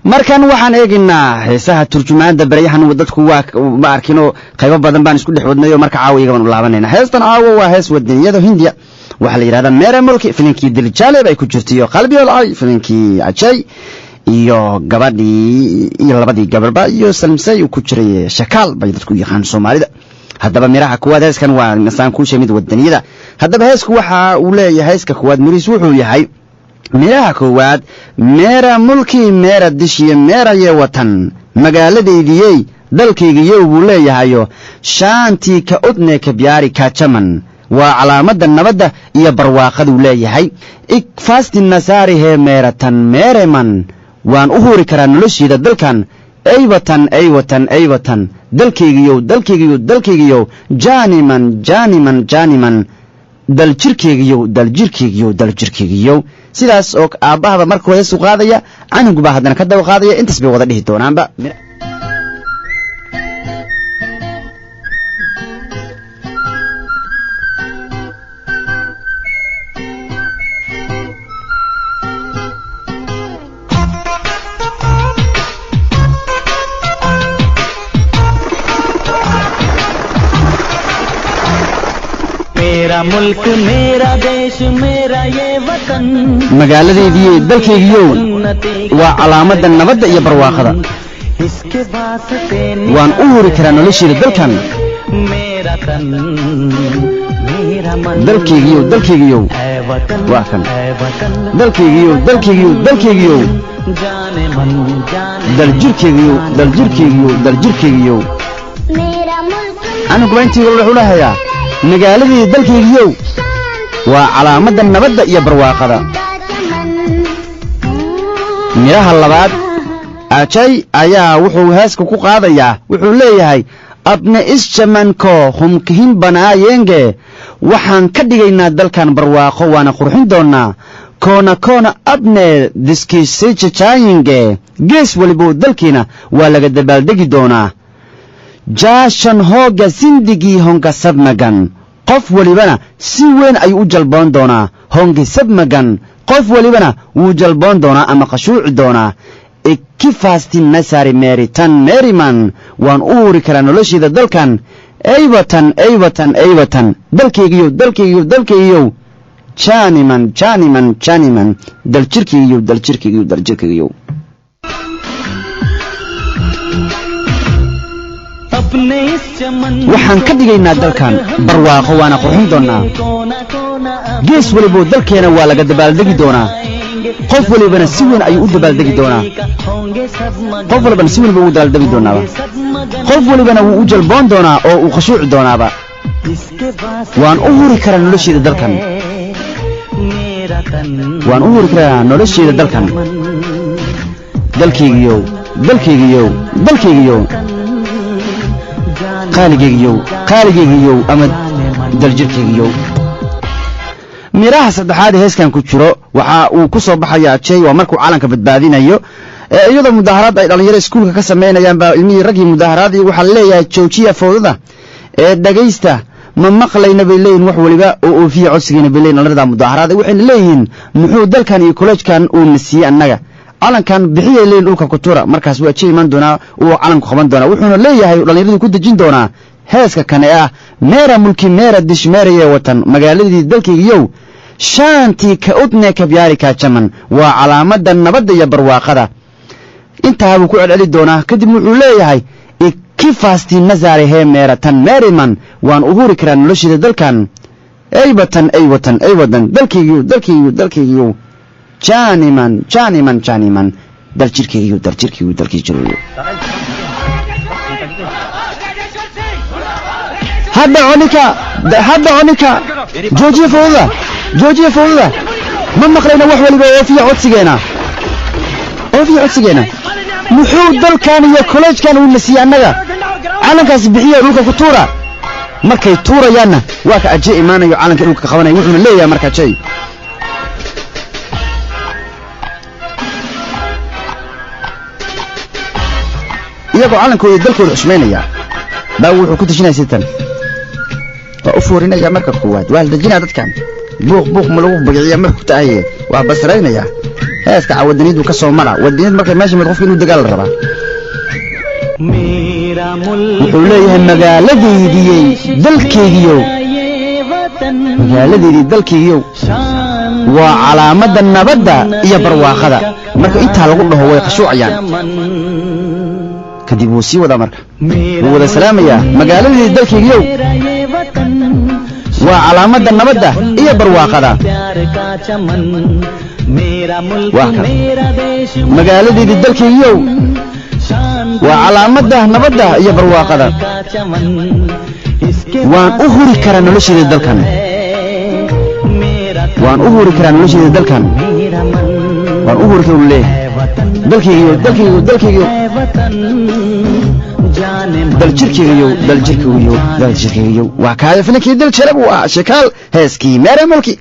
markan waxaan eegaynaa heesaha turjumaanta baryahan dadku waa ma arkino qaybo badan baan isku dhex wadnayo marka caawa iyaga baan u laabanayna heestan caawa waa hees wadaniyada Hindiya waxa la yiraahdaa Meera Mulki filimkii Diljaale ay ku jirtay qalbi olay filimkii Ajay iyo gabadhii iyo labadii gabarba iyo Salmsay ku jiray Shakaal bay dadku yaqaan Soomaalida haddaba miraha kuwaad heeskan waa nasaan ku sheemid wadaniyada haddaba heesku waxa uu leeyahay heeska kuwaad miris wuxuu yahay miraha kuwaad Meera Mulki Meera Dishiye Meera Yewatan magaaladeedii dalkaygiyo uu leeyahay shaanti ka udne ka biyaari ka jaman waa calaamada nabadda iyo barwaaqada uu leeyahay ikfaasti nasaari he meeratan meereman waan u huri karaa noloshiida dalkan aywatan dalkaygiyo jaaniman daljirkaygiyo sidaas oo aabahaba markuu heesu qaadaya canuguba haddana ka daba qaadaya intaas bay wada dhihi doonaanba मेरा मुल्क मेरा देश मेरा ये वतन magaaladeedii dalkaygiyo waa calaamada nabadda iyo barwaaqada इसके वास्ते waan u huri karaa noloshiida dalkan मेरा तन मेरा मन dalkaygiyo है वतन waa kan है वतन dalkaygiyo जाने मन जाने daljirkaygiyo मेरा मुल्क anigu intii wuxuu lahayaa magaaladii dalkaygiyo waa calaamada nabadda iyo barwaaqada miraha labaad Ajay ayaa wuxuu heeska ku qaadayaa wuxuu leeyahay abne isjamanko humkihin banaayenge waxaan ka dhigaynaa dalkan barwaaqo waana qurxin doonaa koona abne diskiisajayinge gees waliba dalkiina waa laga dabaaldegi doonaa jaashan hooga sindigii honga sabmagan qof walibana si weyn ay u jalboon doonaa hongi sabmagan qof walibana wuu jalboon doonaa ama qashuuci doonaa ikifaasti nasari meeritan meeriman waan u huri karaa noloshiida dalkan aywatan dalkaygiyo jaaniman daljirkaygiyo waxaan ka dhigaynaa dalkan barwaaqo waana qurxin doonaa gees waliba dalkeena waa laga dabaaldegi doonaa qof walibana si weyn ayuu u dabaaldegi doonaa qof walibana wuu u jalboon doonaa oo uu khashuuci doonaaba waan u huri karaa nolosheeda dalkan dalkaygiyo qaaligeegiyo ama daljirkaygiyo miraha saddexaad heeskan ku jiro waxa uu ku soo baxaya Ajay waa markuu calanka badbaadinayo iyadoo mudaaharaad ay dhalinyaro iskuulka ka sameynayaan baa ilmihii ragii mudaaharaad waxa leeyahay joojiya fowdada dhageysta ma maqlayna bay leeyihiin wax waliba oo oofiya codsigeena bay leeyihiin dhalinyarada mudaaharaad waxay leeyihiin muxuu dalkan iyo college-kan uu nasiiyay annaga calankan bixiyay leeyihiin dhulka ku tura markaas waa Ajay iman doonaa uu calanku qaban doonaa wuxuuna leeyahay dhalinyaradu ku dejin doonaa heeska kane Meera Mulki Meera Dish Meera Yewatan magaaladii dalkaygiyo shaanti ka udne ka biyaari ka jaman waa calaamada nabadda iyo barwaaqada intaa uu ku celceli doonaa kadib wuxuu leeyahay ikifaasti nasari he meeratan meeriman waan u huri karaa noloshiida dalkan aywatan dalkaygiyo jaaniman daljirkaygiyo hadda onika joojiya fowdada ma maqlayna wax waliba oofiya codsigeena muxuu dalkan iyo college-kan uu nasiiyay annaga calankaas bixiya dhulka ku tuura markay tuurayaanna waa ka Ajay imaanayo calanka dhulka qabanaya wuxuuna leeyahay marka Ajay iyagoo calankooda dalkooda cusmeynaya baa wuxuu ku dejinaya sitan waa u fuurinaya marka koowaad waa la dejinaya dadkan buuq ma lagu bagiciya markuu tahay waa basraynaya heeska wadaniid uu ka soo mara wadaniid markay meesha mid qofka inuu dagaal rabaa मेरा मुल्क wuxuu leeyahay magaaladeydii dalkeygiyow magaaladeydii dalkeygiyow waa calaamada nabadda iyo barwaaqada marka intaa lagu dhaho way khashuucayaan kadib wuu sii wadaa marka wuu wada salaamayaa magaaladeydii dalkeygiyow waa calaamada nabadda iyo barwaaqada waa kan magaaladeydii dalkeygiyow waa calaamada nabadda iyo barwaaqada waan u huri karaa nolosheeda dalkan waan u huri karaa nolosheeda dalkan waan u huri karaa leeyahay dalkeygiyow daljirkeygiyow waa kaaya filankii dal jara buu ahaa sheekaal heeskii meere mulki